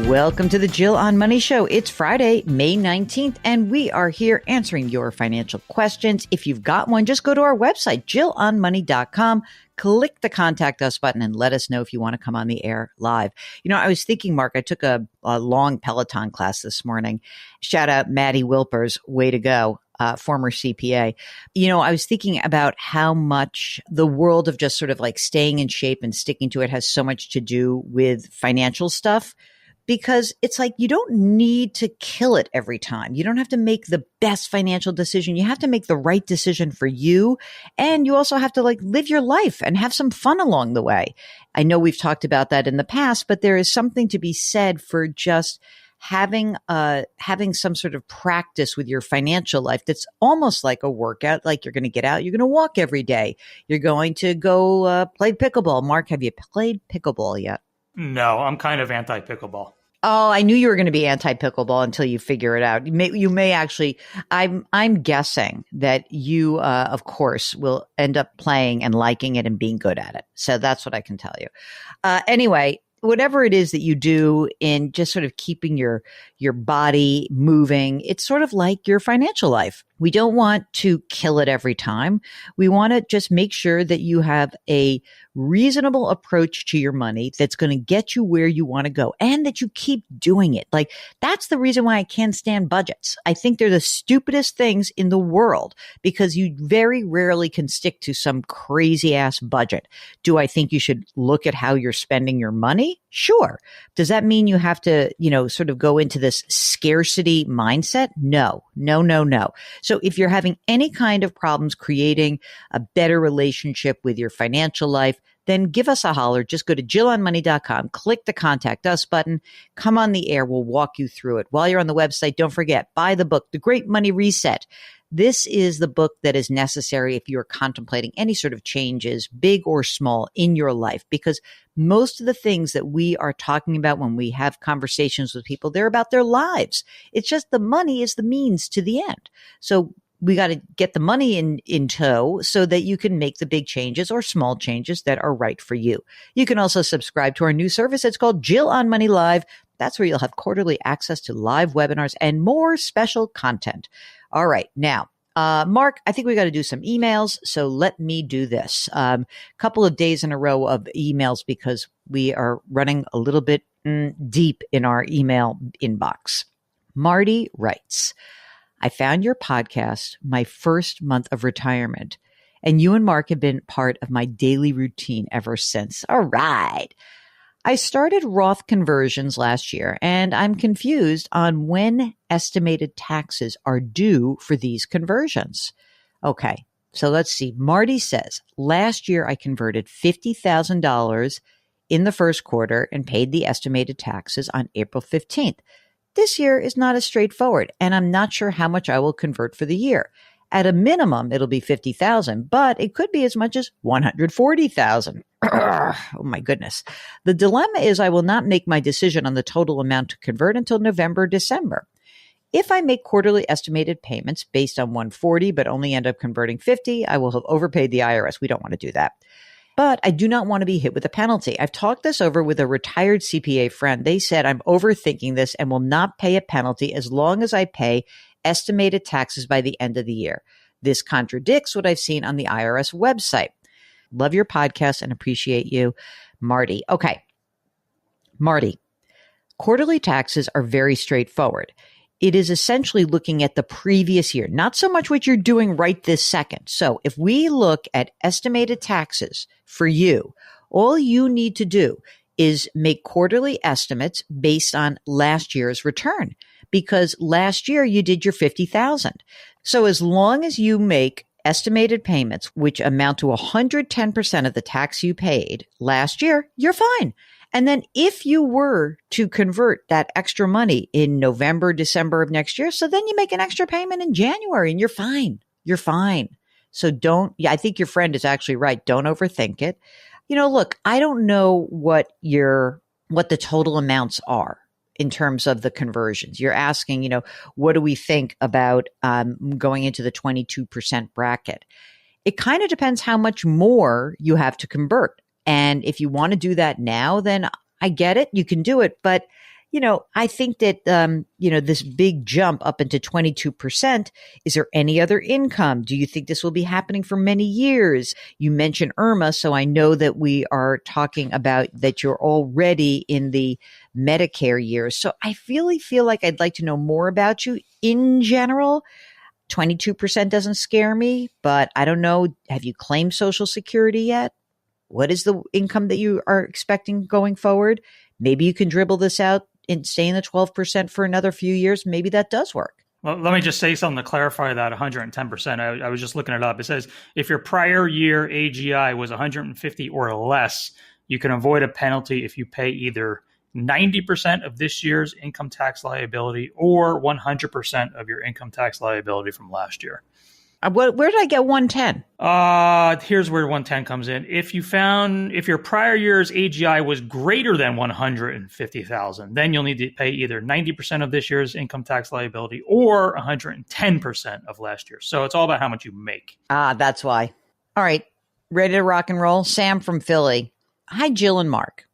Welcome to the Jill on Money Show. It's Friday, May 19th, and we are here answering your financial questions. If you've got one, just go to our website, jillonmoney.com, click the contact us button, and let us know if you want to come on the air live. You know, I was thinking, Mark, I took a long Peloton class this morning. Shout out Maddie Wilpers, way to go. Former CPA. You know, I was thinking about how much the world of just sort of like staying in shape and sticking to it has so much to do with financial stuff. Because it's like you don't need to kill it every time. You don't have to make the best financial decision. You have to make the right decision for you. And you also have to like live your life and have some fun along the way. I know we've talked about that in the past, but there is something to be said for just having some sort of practice with your financial life that's almost like a workout. Like you're going to get out, you're going to walk every day. You're going to go play pickleball. Mark, have you played pickleball yet? No, I'm kind of anti-pickleball. Oh, I knew you were going to be anti-pickleball until you figure it out. You may actually, I'm guessing that you, of course, will end up playing and liking it and being good at it. So that's what I can tell you. Anyway, whatever it is that you do in just sort of keeping your body moving, it's sort of like your financial life. We don't want to kill it every time. We want to just make sure that you have a reasonable approach to your money that's going to get you where you want to go and that you keep doing it. Like that's the reason why I can't stand budgets. I think they're the stupidest things in the world because you very rarely can stick to some crazy ass budget. Do I think you should look at how you're spending your money? Sure. Does that mean you have to, sort of go into this scarcity mindset? No. So if you're having any kind of problems creating a better relationship with your financial life, then give us a holler. Just go to jillonmoney.com, click the contact us button, come on the air. We'll walk you through it. While you're on the website, don't forget, buy the book, The Great Money Reset. This is the book that is necessary if you're contemplating any sort of changes, big or small, in your life, because most of the things that we are talking about when we have conversations with people, they're about their lives. It's just the money is the means to the end. So we got to get the money in tow so that you can make the big changes or small changes that are right for you. You can also subscribe to our new service. It's called Jill on Money Live. That's where you'll have quarterly access to live webinars and more special content. All right. Now, Mark, I think we got to do some emails. So let me do this. Couple of days in a row of emails because we are running a little bit deep in our email inbox. Marty writes, I found your podcast my first month of retirement, and you and Mark have been part of my daily routine ever since. All right. I started Roth conversions last year, and I'm confused on when estimated taxes are due for these conversions. Okay, so let's see. Marty says, last year I converted $50,000 in the first quarter and paid the estimated taxes on April 15th. This year is not as straightforward, and I'm not sure how much I will convert for the year. At a minimum, it'll be $50,000, but it could be as much as $140,000. Oh my goodness. The dilemma is I will not make my decision on the total amount to convert until November, December. If I make quarterly estimated payments based on 140, but only end up converting 50, I will have overpaid the IRS. We don't want to do that. But I do not want to be hit with a penalty. I've talked this over with a retired CPA friend. They said I'm overthinking this and will not pay a penalty as long as I pay estimated taxes by the end of the year. This contradicts what I've seen on the IRS website. Love your podcast and appreciate you, Marty. Okay. Marty, quarterly taxes are very straightforward. It is essentially looking at the previous year, not so much what you're doing right this second. So if we look at estimated taxes for you, all you need to do is make quarterly estimates based on last year's return, because last year you did your 50,000. So as long as you make estimated payments, which amount to 110% of the tax you paid last year, you're fine. And then if you were to convert that extra money in November, December of next year, so then you make an extra payment in January and you're fine. You're fine. So I think your friend is actually right. Don't overthink it. Look, I don't know what the total amounts are in terms of the conversions. You're asking, what do we think about going into the 22% bracket? It kind of depends how much more you have to convert. And if you want to do that now, then I get it. You can do it. But, I think that, this big jump up into 22%, is there any other income? Do you think this will be happening for many years? You mentioned Irma, so I know that we are talking about that you're already in the Medicare years. So I really feel like I'd like to know more about you in general. 22% doesn't scare me, but I don't know. Have you claimed Social Security yet? What is the income that you are expecting going forward? Maybe you can dribble this out and stay in the 12% for another few years. Maybe that does work. Well, let me just say something to clarify that 110%. I was just looking it up. It says if your prior year AGI was 150 or less, you can avoid a penalty if you pay either 90% of this year's income tax liability or 100% of your income tax liability from last year. Where did I get 110? Here's where 110 comes in. If your prior year's AGI was greater than 150,000, then you'll need to pay either 90% of this year's income tax liability or 110% of last year. So it's all about how much you make. That's why. All right. Ready to rock and roll? Sam from Philly. Hi, Jill and Mark.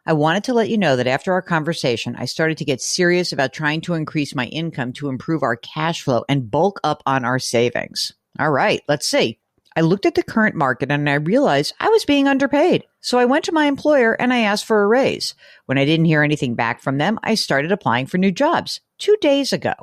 I wanted to let you know that after our conversation, I started to get serious about trying to increase my income to improve our cash flow and bulk up on our savings. All right, let's see. I looked at the current market and I realized I was being underpaid. So I went to my employer and I asked for a raise. When I didn't hear anything back from them, I started applying for new jobs. 2 days ago,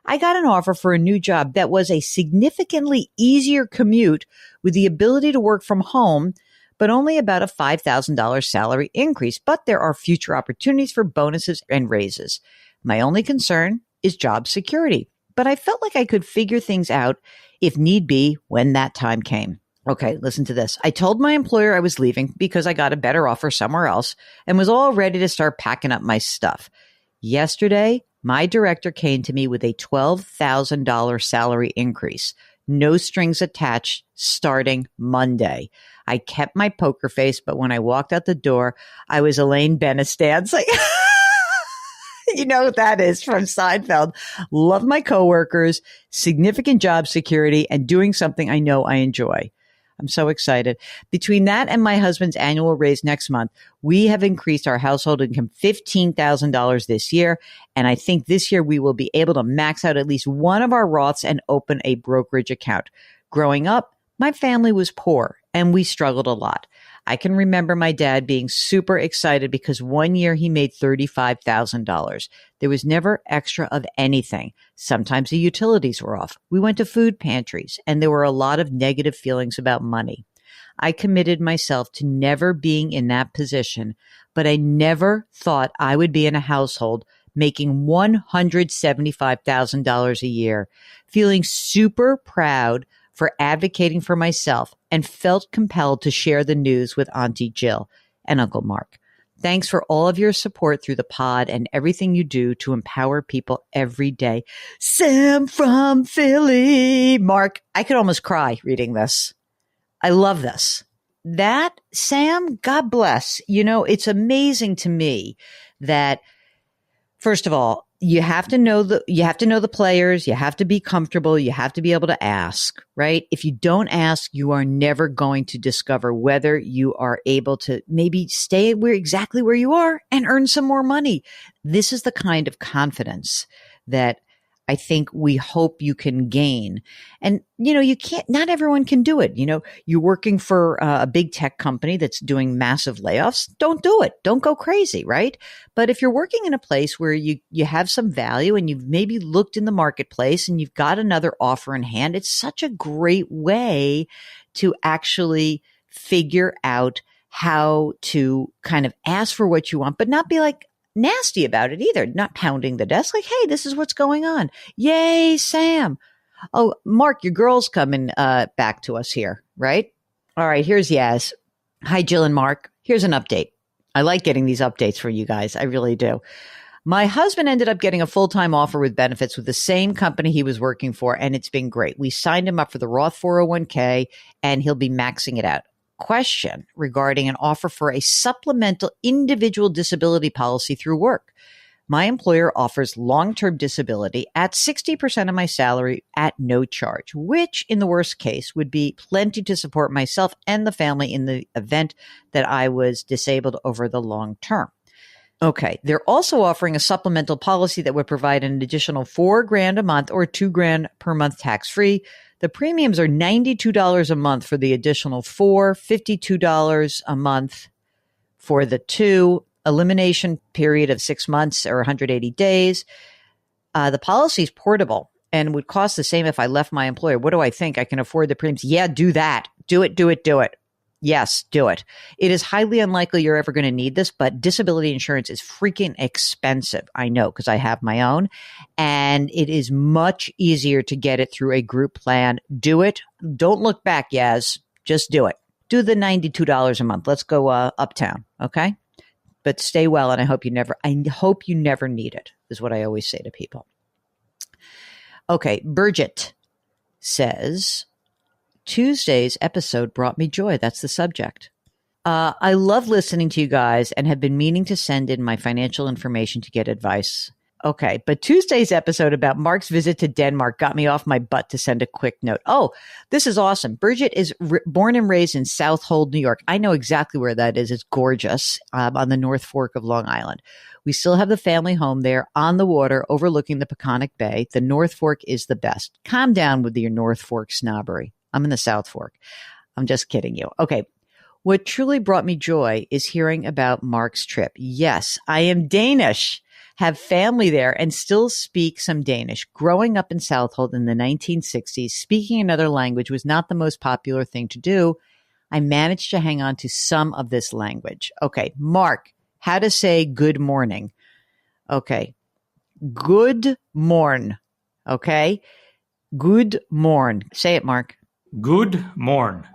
I got an offer for a new job that was a significantly easier commute with the ability to work from home, but only about a $5,000 salary increase. But there are future opportunities for bonuses and raises. My only concern is job security, but I felt like I could figure things out if need be when that time came. Okay, listen to this. I told my employer I was leaving because I got a better offer somewhere else and was all ready to start packing up my stuff. Yesterday, my director came to me with a $12,000 salary increase. No strings attached, starting Monday. I kept my poker face, but when I walked out the door, I was Elaine Benestance. Like, you know what that is from Seinfeld. Love my coworkers, significant job security, and doing something I know I enjoy. I'm so excited. Between that and my husband's annual raise next month, we have increased our household income $15,000 this year. And I think this year we will be able to max out at least one of our Roths and open a brokerage account. Growing up, my family was poor and we struggled a lot. I can remember my dad being super excited because one year he made $35,000. There was never extra of anything. Sometimes the utilities were off. We went to food pantries and there were a lot of negative feelings about money. I committed myself to never being in that position, but I never thought I would be in a household making $175,000 a year, feeling super proud for advocating for myself and felt compelled to share the news with Auntie Jill and Uncle Mark. Thanks for all of your support through the pod and everything you do to empower people every day. Sam from Philly. Mark, I could almost cry reading this. I love this. That, Sam, God bless. It's amazing to me that, first of all, you have to know the players. You have to be comfortable. You have to be able to ask, right? If you don't ask, you are never going to discover whether you are able to maybe stay exactly where you are and earn some more money. This is the kind of confidence that I think we hope you can gain. And, not everyone can do it. You're working for a big tech company that's doing massive layoffs. Don't do it. Don't go crazy, right? But if you're working in a place where you have some value and you've maybe looked in the marketplace and you've got another offer in hand, it's such a great way to actually figure out how to kind of ask for what you want, but not be like, nasty about it either, not pounding the desk like, hey, this is what's going on. Yay, Sam. Oh, Mark, your girl's coming back to us here, right? All right, here's Yaz. Hi, Jill and Mark. Here's an update. I like getting these updates for you guys. I really do. My husband ended up getting a full-time offer with benefits with the same company he was working for, and it's been great. We signed him up for the Roth 401k, and he'll be maxing it out. Question regarding an offer for a supplemental individual disability policy through work. My employer offers long-term disability at 60% of my salary at no charge, which in the worst case would be plenty to support myself and the family in the event that I was disabled over the long term. Okay. They're also offering a supplemental policy that would provide an additional $4,000 a month or $2,000 per month tax free. The premiums are $92 a month for the additional $4, $52 a month for the 2, elimination period of 6 months or 180 days. The policy is portable and would cost the same if I left my employer. What do I think? I can afford the premiums. Yeah, do that. Do it. Yes, do it. It is highly unlikely you're ever going to need this, but disability insurance is freaking expensive. I know because I have my own, and it is much easier to get it through a group plan. Do it. Don't look back, Yaz. Just do it. Do the $92 a month. Let's go uptown, okay? But stay well, and I hope you never need it, is what I always say to people. Okay, Bridget says, Tuesday's episode brought me joy. That's the subject. I love listening to you guys and have been meaning to send in my financial information to get advice. Okay, but Tuesday's episode about Mark's visit to Denmark got me off my butt to send a quick note. Oh, this is awesome. Bridget is born and raised in Southold, New York. I know exactly where that is. It's gorgeous, on the North Fork of Long Island. We still have the family home there on the water overlooking the Peconic Bay. The North Fork is the best. Calm down with your North Fork snobbery. I'm in the South Fork. I'm just kidding you. Okay. What truly brought me joy is hearing about Mark's trip. Yes, I am Danish, have family there, and still speak some Danish. Growing up in Southold in the 1960s, speaking another language was not the most popular thing to do. I managed to hang on to some of this language. Okay, Mark, how to say good morning. Okay, good morn. Okay, good morn. Say it, Mark. Good morn.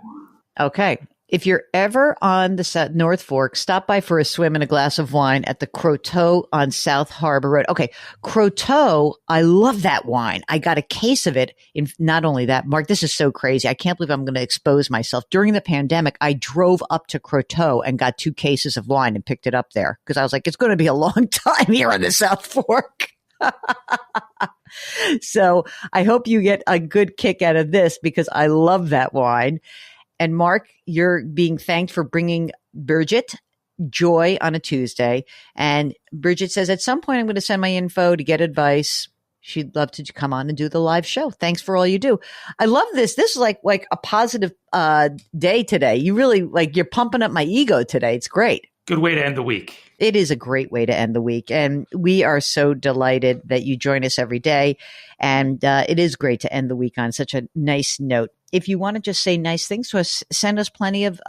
Okay. If you're ever on the North Fork, stop by for a swim and a glass of wine at the Croteau on South Harbor Road. Okay. Croteau, I love that wine. I got a case of it. Not only that, Mark, this is so crazy. I can't believe I'm going to expose myself. During the pandemic, I drove up to Croteau and got 2 cases of wine and picked it up there because I was like, it's going to be a long time here on the South Fork. So I hope you get a good kick out of this because I love that wine. And Mark, you're being thanked for bringing Bridget joy on a Tuesday. And Bridget says, at some point, I'm going to send my info to get advice. She'd love to come on and do the live show. Thanks for all you do. I love this. This is like a positive day today. You really you're pumping up my ego today. It's great. Good way to end the week. It is a great way to end the week. And we are so delighted that you join us every day. And it is great to end the week on such a nice note. If you want to just say nice things to us, send us plenty of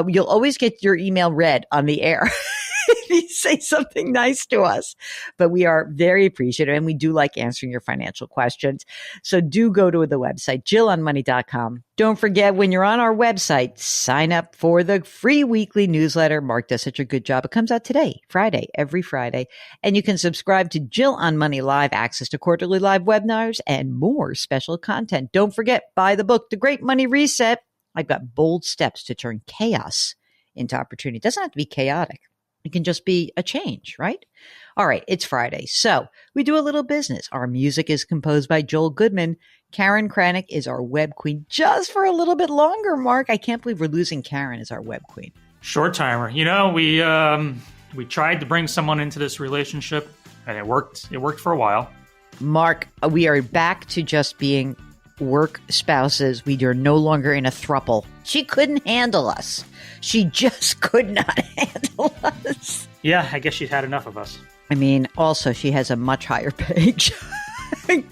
you'll always get your email read on the air. If you say something nice to us, but we are very appreciative and we do like answering your financial questions. So do go to the website, JillOnMoney.com. Don't forget when you're on our website, sign up for the free weekly newsletter. Mark does such a good job. It comes out today, Friday, every Friday. And you can subscribe to Jill on Money Live, access to quarterly live webinars and more special content. Don't forget, buy the book, The Great Money Reset. I've got bold steps to turn chaos into opportunity. It doesn't have to be chaotic. It can just be a change, right? All right, it's Friday. So we do a little business. Our music is composed by Joel Goodman. Karen Kranick is our web queen just for a little bit longer, Mark. I can't believe we're losing Karen as our web queen. Short timer. You know, we tried to bring someone into this relationship and it worked. It worked for a while. Mark, we are back to just being work spouses. We are no longer in a throuple. She couldn't handle us. She just could not handle us. Yeah, I guess she's had enough of us. I mean, also, she has a much higher paid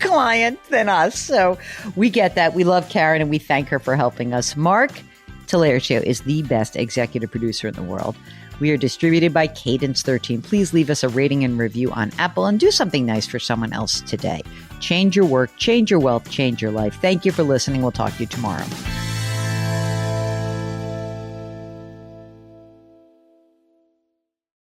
client than us. So we get that. We love Karen and we thank her for helping us. Mark Telario is the best executive producer in the world. We are distributed by Cadence 13. Please leave us a rating and review on Apple and do something nice for someone else today. Change your work, change your wealth, change your life. Thank you for listening. We'll talk to you tomorrow.